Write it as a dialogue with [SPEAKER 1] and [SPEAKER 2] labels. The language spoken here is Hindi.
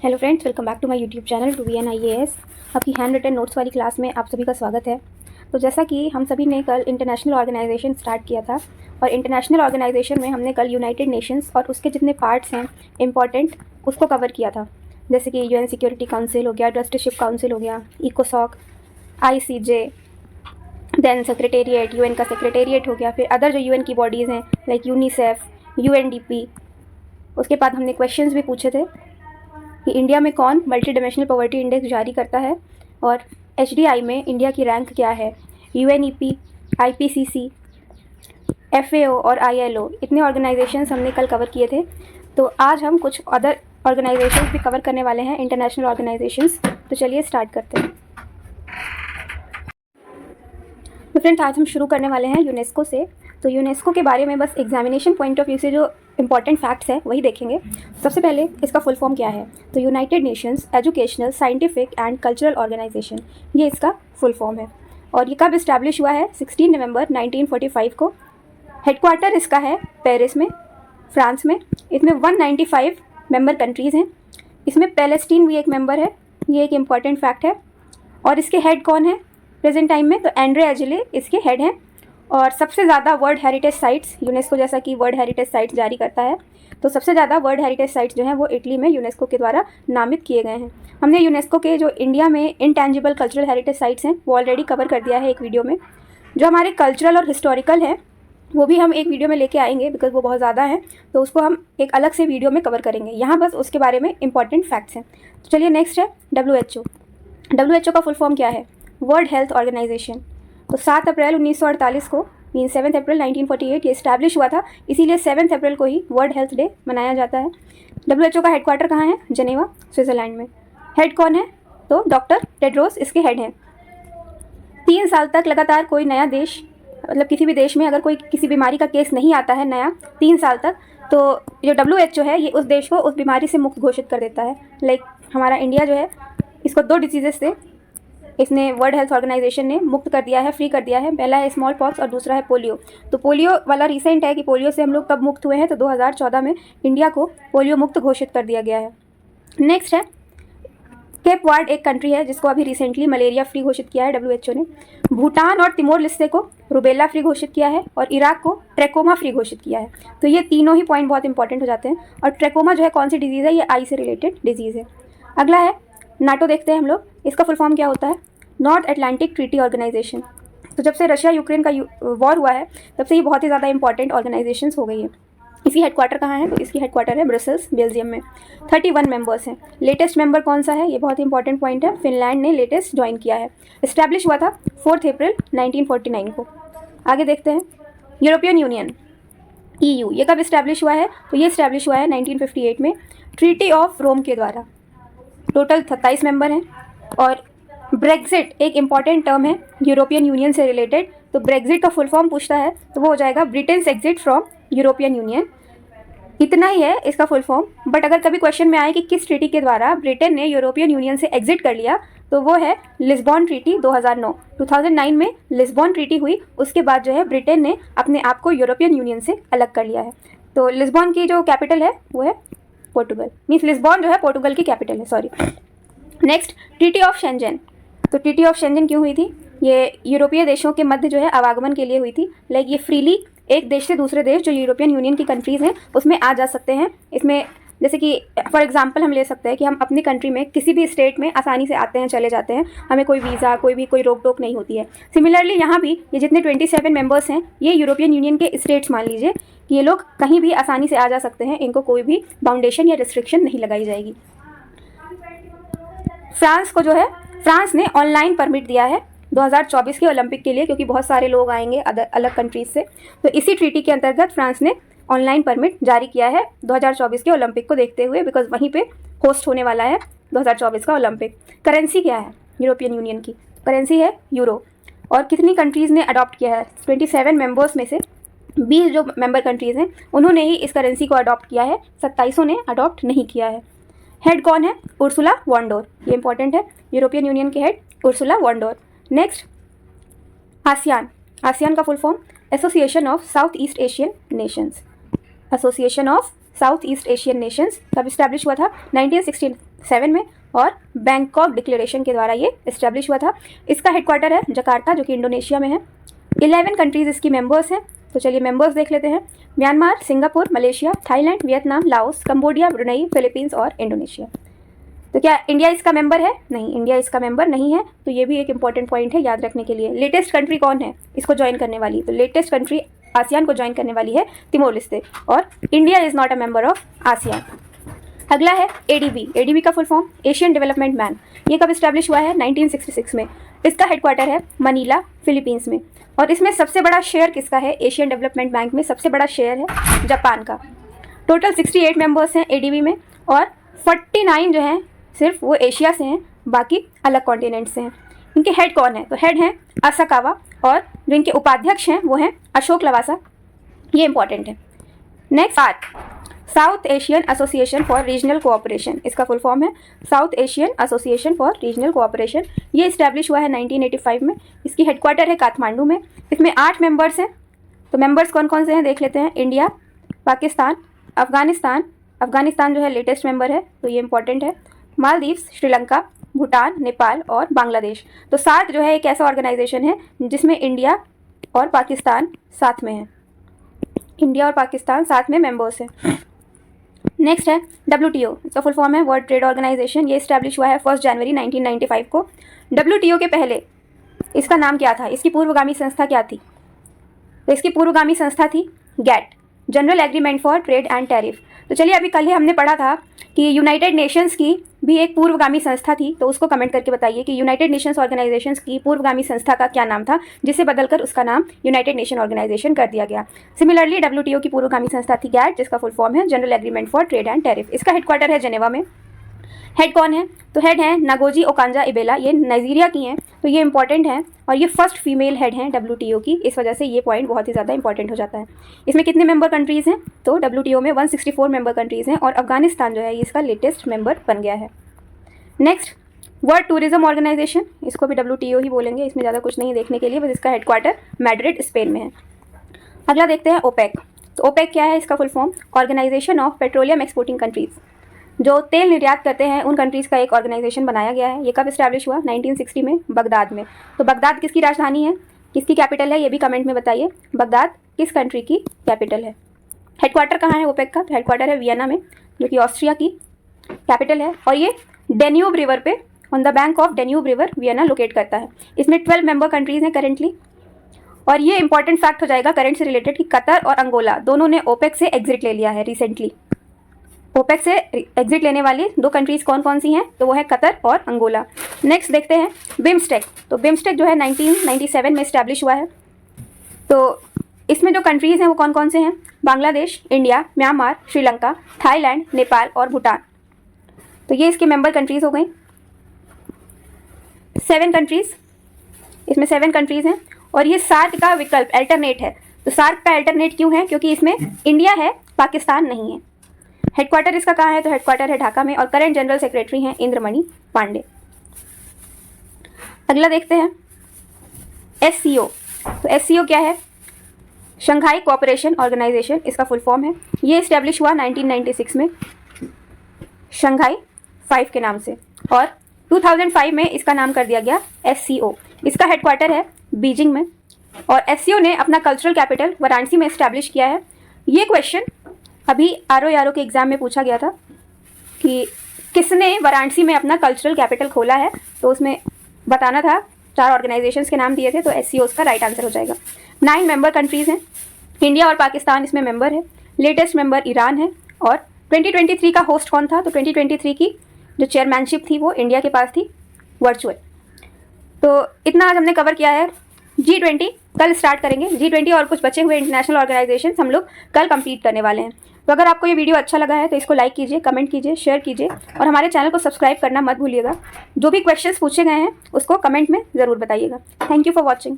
[SPEAKER 1] Hello friends, welcome back to my YouTube channel to V N IAS। आपकी हैंड रिटन नोट्स वाली क्लास में आप सभी का स्वागत है। तो जैसा कि हम सभी ने कल इंटरनेशनल ऑर्गेनाइजेशन स्टार्ट किया था और इंटरनेशनल ऑर्गेनाइजेशन में हमने कल यूनाइटेड नेशंस और उसके जितने पार्ट्स हैं इम्पॉर्टेंट उसको कवर किया था। जैसे कि UN सिक्योरिटी काउंसिल हो गया, ट्रस्टीशिप काउंसिल हो गया, इकोसॉक, ICJ, देन सेक्रेटेरिएट, UN का सेक्रेटेरिएट हो गया, फिर अदर जो UN की बॉडीज़ हैं लाइक यूनिसेफ, UNDP। उसके बाद हमने क्वेश्चंस भी पूछे थे कि इंडिया में कौन मल्टी डायमेंशनल पॉवर्टी इंडेक्स जारी करता है और HDI में इंडिया की रैंक क्या है। UNEP, IPCC, FAO और ILO इतने ऑर्गेनाइजेशंस हमने कल कवर किए थे। तो आज हम कुछ अदर ऑर्गेनाइजेशंस भी कवर करने वाले हैं, इंटरनेशनल ऑर्गेनाइजेशंस। तो चलिए स्टार्ट करते हैं। तो फ्रेंड्स, आज हम शुरू करने वाले हैं यूनेस्को से। तो यूनेस्को के बारे में बस एग्जामिनेशन पॉइंट ऑफ व्यू से जो इंपॉर्टेंट फैक्ट्स हैं वही देखेंगे। सबसे पहले इसका फुल फॉर्म क्या है। तो United Nations educational, scientific and cultural organisation, ये इसका फुल फॉर्म है। और ये कब इस्टेब्लिश हुआ है? 16 नवंबर 1945 को। हेडक्वार्टर इसका है पेरिस में, फ्रांस में। इसमें 195 मेंबर कंट्रीज़ हैं। इसमें पैलेस्टीन भी एक मेंबर है, ये एक इम्पॉर्टेंट फैक्ट है। और इसके हेड कौन है प्रेजेंट टाइम में? तो एंड्रे एजिले इसके हेड हैं। और सबसे ज़्यादा वर्ल्ड हेरिटेज साइट्स, यूनेस्को जैसा कि वर्ल्ड हेरिटेज साइट्स जारी करता है, तो सबसे ज़्यादा वर्ल्ड हेरिटेज साइट्स जो हैं वो इटली में यूनेस्को के द्वारा नामित किए गए हैं। हमने यूनेस्को के जो इंडिया में इनटैंजिबल कल्चरल हेरिटेज साइट्स हैं वो ऑलरेडी कवर कर दिया है एक वीडियो में। जो हमारे कल्चरल और हिस्टोरिकल हैं वो भी हम एक वीडियो में लेके आएंगे, बिकॉज वो बहुत ज़्यादा हैं, तो उसको हम एक अलग से वीडियो में कवर करेंगे। यहाँ बस उसके बारे में इंपॉर्टेंट फैक्ट्स हैं। तो चलिए नेक्स्ट है WHO। WHO का फुल फॉर्म क्या है? World health organisation. तो 7 अप्रैल 1948 को, मीन 7 अप्रैल 1948 ये इस्टेब्लिश हुआ था, इसीलिए 7 अप्रैल को ही वर्ल्ड हेल्थ डे मनाया जाता है। WHO का हेडक्वार्टर कहाँ है? जेनेवा, स्विट्ज़रलैंड में। हेड कौन है? तो डॉक्टर टेड्रोस इसके हेड हैं। 3 साल तक लगातार कोई नया देश, मतलब किसी भी देश में अगर कोई किसी बीमारी का केस नहीं आता है नया 3 साल तक, तो जो WHO है ये उस देश को उस बीमारी से मुक्त घोषित कर देता है। लाइक हमारा इंडिया जो है, इसको 2 डिजीज़ेस से इसने वर्ल्ड हेल्थ ऑर्गेनाइजेशन ने मुक्त कर दिया है, फ्री कर दिया है। पहला है स्मॉल पॉक्स और दूसरा है पोलियो। तो पोलियो वाला रिसेंट है कि पोलियो से हम लोग कब मुक्त हुए हैं? तो 2014 में इंडिया को पोलियो मुक्त घोषित कर दिया गया है। नेक्स्ट है केप वर्ड, एक कंट्री है जिसको अभी रिसेंटली मलेरिया फ्री घोषित किया है WHO ने। भूटान और तिमोर लिस्ते को रुबेला फ्री घोषित किया है और इराक को ट्रैकोमा फ्री घोषित किया है। तो ये तीनों ही पॉइंट बहुत इंपॉर्टेंट हो जाते हैं। और ट्रैकोमा जो है कौन सी डिजीज़ है? ये आई से रिलेटेड डिजीज़ है। अगला है नाटो, देखते हैं हम लोग इसका फुल फॉर्म क्या होता है। North Atlantic treaty organisation. तो जब से रशिया यूक्रेन का वॉर हुआ है तब से ये बहुत ही ज़्यादा इंपॉर्टेंट ऑर्गेनाइजेशंस हो गई है। इसकी हेडक्वार्टर कहाँ है? तो इसकी हेडक्वार्टर है ब्रसेल्स, बेल्जियम में। 31 मेंबर्स हैं। लेटेस्ट मेंबर कौन सा है? ये बहुत इंपॉर्टेंट पॉइंट है, फिनलैंड ने लेटेस्ट ज्वाइन किया है। इस्टेब्लिश हुआ था 4 अप्रैल 1949 को। आगे देखते हैं यूरोपियन यूनियन, EU, ये कब इस्टेब्लिश हुआ है? तो ये इस्टेब्लिश हुआ है 1958 में ट्रीटी ऑफ रोम के द्वारा। टोटल 27 मेंबर हैं। और ब्रेग्जिट एक इम्पॉर्टेंट टर्म है यूरोपियन यूनियन से रिलेटेड। तो ब्रेग्जिट का फुल फॉर्म पूछता है तो वो हो जाएगा Britain's exit from European union. इतना ही है इसका फुल फॉर्म। बट अगर कभी क्वेश्चन में आए कि किस ट्रीटी के द्वारा ब्रिटेन ने यूरोपियन यूनियन से एग्जिट कर लिया, तो वो है लिस्बॉन ट्रीटी 2009 में लिस्बॉन ट्रीटी हुई। उसके बाद जो है ब्रिटेन ने अपने आप को यूरोपियन यूनियन से अलग कर लिया है। तो लिस्बॉन की जो कैपिटल है वो है पोर्टुगल, मीन्स लिस्बॉन जो है पोर्टुगल की कैपिटल है, sorry. Next treaty of Schengen. तो ट्रीटी ऑफ शेंजन क्यों हुई थी? ये यूरोपीय देशों के मध्य जो है आवागमन के लिए हुई थी। लाइक ये फ्रीली एक देश से दूसरे देश जो यूरोपियन यूनियन की कंट्रीज़ हैं उसमें आ जा सकते हैं। इसमें जैसे कि फॉर एग्जांपल हम ले सकते हैं कि हम अपनी कंट्री में किसी भी स्टेट में आसानी से आते हैं, चले जाते हैं, हमें कोई वीज़ा, कोई रोक टोक नहीं होती है। सिमिलरली यहाँ भी ये जितने 27 मेंबर्स हैं ये यूरोपियन यूनियन के स्टेट्स, मान लीजिए कि ये लोग कहीं भी आसानी से आ जा सकते हैं, इनको कोई भी बाउंडेशन या रिस्ट्रिक्शन नहीं लगाई जाएगी। फ्रांस को जो है, फ्रांस ने ऑनलाइन परमिट दिया है 2024 के ओलंपिक के लिए, क्योंकि बहुत सारे लोग आएंगे अलग कंट्रीज से। तो इसी ट्रीटी के अंतर्गत फ्रांस ने ऑनलाइन परमिट जारी किया है 2024 के ओलंपिक को देखते हुए, बिकॉज वहीं पे होस्ट होने वाला है 2024 का ओलंपिक। करेंसी क्या है यूरोपियन यूनियन की? करेंसी है यूरो। और कितनी कंट्रीज़ ने अडॉप्ट किया है? 27 मेंबर्स में से 20 जो मेंबर कंट्रीज़ हैं उन्होंने ही इस करेंसी को अडॉप्ट किया है, 27 ने अडॉप्ट नहीं किया है। हेड कौन है? उर्सुला वॉन-डोर, ये इंपॉर्टेंट है, यूरोपियन यूनियन के head Ursula von der. Next ASEAN. ASEAN का full form Association of South East Asian Nations. Association of South East Asian Nations कब इस्टेब्लिश हुआ था? 1967 में, और बैंकॉक डिक्लेरेशन के द्वारा ये इस्टेब्लिश हुआ था। इसका हेडक्वार्टर है जकार्ता, जो कि इंडोनेशिया में है। 11 कंट्रीज़ इसकी मेंबर्स हैं। तो चलिए मेंबर्स देख लेते हैं। Myanmar, Singapore, Malaysia, Thailand, Vietnam, Laos, Cambodia, Brunei, Philippines और इंडोनेशिया। तो क्या इंडिया इसका मेंबर है? नहीं, इंडिया इसका मेंबर नहीं है। तो ये भी एक इंपॉर्टेंट पॉइंट है याद रखने के लिए। लेटेस्ट कंट्री कौन है इसको ज्वाइन करने वाली? तो लेटेस्ट कंट्री आसियान को ज्वाइन करने वाली है तिमोर लेस्ते, और India is not a member of ASEAN. अगला है एडीबी। एडीबी का full form Asian development bank. ये कब इस्टेब्लिश हुआ है? 1966 में। इसका हेडक्वार्टर है मनीला, फिलीपींस में। और इसमें सबसे बड़ा शेयर किसका है? एशियन डेवलपमेंट बैंक में सबसे बड़ा शेयर है जापान का। टोटल 68 मेंबर्स हैं एडीबी में, और 49 जो हैं सिर्फ वो एशिया से हैं, बाकी अलग कॉन्टिनेंट से हैं। इनके हेड कौन है? तो हेड हैं असाकावा, और जो इनके उपाध्यक्ष हैं वो हैं अशोक लवासा। ये इंपॉर्टेंट है। Next south Asian association for regional cooperation. इसका फुल फॉर्म है south Asian association for regional cooperation. ये इस्टेब्लिश हुआ है 1985 में। इसकी हेडक्वार्टर है काठमांडू में। इसमें 8 मेंबर्स हैं। तो मेंबर्स कौन कौन से हैं देख लेते हैं। इंडिया, पाकिस्तान, अफगानिस्तान, अफगानिस्तान जो है लेटेस्ट मेंबर है, तो ये इंपॉर्टेंट है। मालदीव्स, श्रीलंका, भूटान, नेपाल और बांग्लादेश। तो 7 जो है एक ऐसा ऑर्गेनाइजेशन है जिसमें इंडिया और पाकिस्तान साथ में है। इंडिया और पाकिस्तान साथ में मेंबर्स हैं। नेक्स्ट है WTO। इसका फुल फॉर्म है वर्ल्ड ट्रेड ऑर्गेनाइजेशन। ये इस्टेब्लिश हुआ है 1 जनवरी 1995 को। WTO के पहले इसका नाम क्या था? इसकी पूर्वगामी संस्था क्या थी? तो इसकी पूर्वगामी संस्था थी GATT, general agreement for trade and tariff. तो चलिए अभी कल ही हमने पढ़ा था कि यूनाइटेड नेशंस की भी एक पूर्वगामी संस्था थी, तो उसको कमेंट करके बताइए कि यूनाइटेड नेशंस ऑर्गेनाइजेशंस की पूर्वगामी संस्था का क्या नाम था, जिसे बदलकर उसका नाम यूनाइटेड नेशन ऑर्गेनाइजेशन कर दिया गया। सिमिलरली WTO की पूर्वगामी संस्था थी GATT, जिसका फुल फॉर्म है general agreement for trade and tariff. इसका हेडक्वार्टर है जेनेवा में। हेड कौन है? तो हेड हैं नागोजी ओकांजा इबेला। ये नाइजीरिया की हैं, तो ये इंपॉर्टेंट हैं, और ये फर्स्ट फीमेल हेड हैं WTO की। इस वजह से ये पॉइंट बहुत ही ज़्यादा इंपॉर्टेंट हो जाता है। इसमें कितने मेंबर कंट्रीज़ हैं? तो WTO में 164 मेंबर कंट्रीज़ हैं, और अफगानिस्तान जो है इसका लेटेस्ट मेंबर बन गया है। Next world tourism organisation. इसको भी WTO ही बोलेंगे, इसमें ज़्यादा कुछ नहीं देखने के लिए, बस इसका हेडक्वार्टर मैड्रिड स्पेन में है। अगला देखते हैं ओपेक। तो ओपेक क्या है? इसका full form organisation of petroleum exporting countries. जो तेल निर्यात करते हैं उन कंट्रीज़ का एक ऑर्गेनाइजेशन बनाया गया है। ये कब इस्टेब्लिश हुआ? 1960 में, बगदाद में। तो बगदाद किसकी राजधानी है, किसकी कैपिटल है, ये भी कमेंट में बताइए। बगदाद किस कंट्री की कैपिटल है? हेडक्वार्टर कहाँ है ओपेक का? तो हेडक्वार्टर है वियना में, जो कि ऑस्ट्रिया की कैपिटल है, और ये डेन्यूब रिवर पे, on the bank of Danube river Vienna locate करता है। इसमें 12 मेंबर कंट्रीज़ हैं करेंटली। और ये इंपॉर्टेंट फैक्ट हो जाएगा करंट से रिलेटेड कि कतर और अंगोला दोनों ने ओपेक से एग्जिट ले लिया है रिसेंटली। ओपेक से एग्जिट लेने वाली 2 कंट्रीज़ कौन कौन सी हैं? तो वो है कतर और अंगोला। नेक्स्ट देखते हैं बिम्स्टेक। तो बिम्स्टेक जो है 1997 में इस्टेब्लिश हुआ है। तो इसमें जो कंट्रीज़ हैं वो कौन कौन से हैं? Bangladesh, India, Myanmar, Sri Lanka, Thailand, Nepal और भूटान। तो ये इसके मेंबर कंट्रीज़ हो गई। 7 कंट्रीज़, इसमें 7 कंट्रीज़ हैं, और ये सार्क का विकल्प अल्टरनेट है। तो सार्क का अल्टरनेट क्यों है? क्योंकि इसमें इंडिया है, पाकिस्तान नहीं है। हेडक्वार्टर इसका कहाँ है? तो हेडक्वार्टर है ढाका में, और करंट जनरल सेक्रेटरी हैं इंद्रमणि पांडे। अगला देखते हैं SCO। तो SCO क्या है? शंघाई कोऑपरेशन ऑर्गेनाइजेशन, इसका फुल फॉर्म है। ये इस्टेब्लिश हुआ 1996 में शंघाई 5 के नाम से, और 2005 में इसका नाम कर दिया गया SCO। इसका हेडक्वार्टर है बीजिंग में, और SCO ने अपना कल्चरल कैपिटल वाराणसी में इस्टेब्लिश किया है। ये क्वेश्चन अभी RO के एग्ज़ाम में पूछा गया था कि किसने वाराणसी में अपना कल्चरल कैपिटल खोला है, तो उसमें बताना था। 4 ऑर्गेनाइजेशंस के नाम दिए थे, तो SCO उसका राइट आंसर हो जाएगा। 9 मेंबर कंट्रीज़ हैं, इंडिया और पाकिस्तान इसमें मेंबर है। लेटेस्ट मेंबर ईरान है। और 2023 का होस्ट कौन था? तो 2023 की जो चेयरमैनशिप थी वो इंडिया के पास थी, वर्चुअल। तो इतना आज हमने कवर किया है। G20 कल स्टार्ट करेंगे। G20 और कुछ बचे हुए इंटरनेशनल ऑर्गेनाइजेशन हम लोग कल कंप्लीट करने वाले हैं। तो अगर आपको ये वीडियो अच्छा लगा है तो इसको लाइक कीजिए, कमेंट कीजिए, शेयर कीजिए, और हमारे चैनल को सब्सक्राइब करना मत भूलिएगा। जो भी क्वेश्चंस पूछे गए हैं उसको कमेंट में ज़रूर बताइएगा। Thank you for watching.